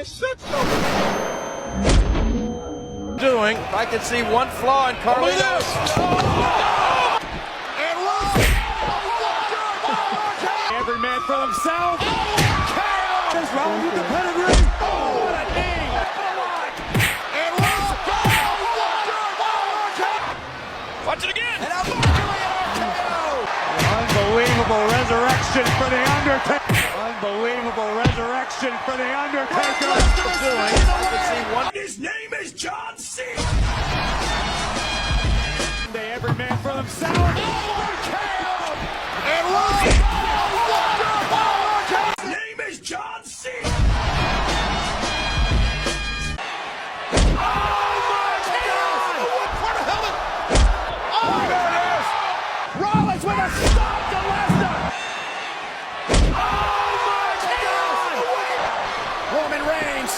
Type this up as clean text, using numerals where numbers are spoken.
Doing, I can see one flaw in Carlito's. Every man for himself. Is Rollins with the pedigree. What a knee. Watch it again. And a unbelievable resurrection for the Undertaker. Unbelievable resurrection for the Undertaker. Doing, I can see one. His name is John C. Every man for himself. His name is John C. Rollins with a stop to Lesnar! Oh my God! Roman Reigns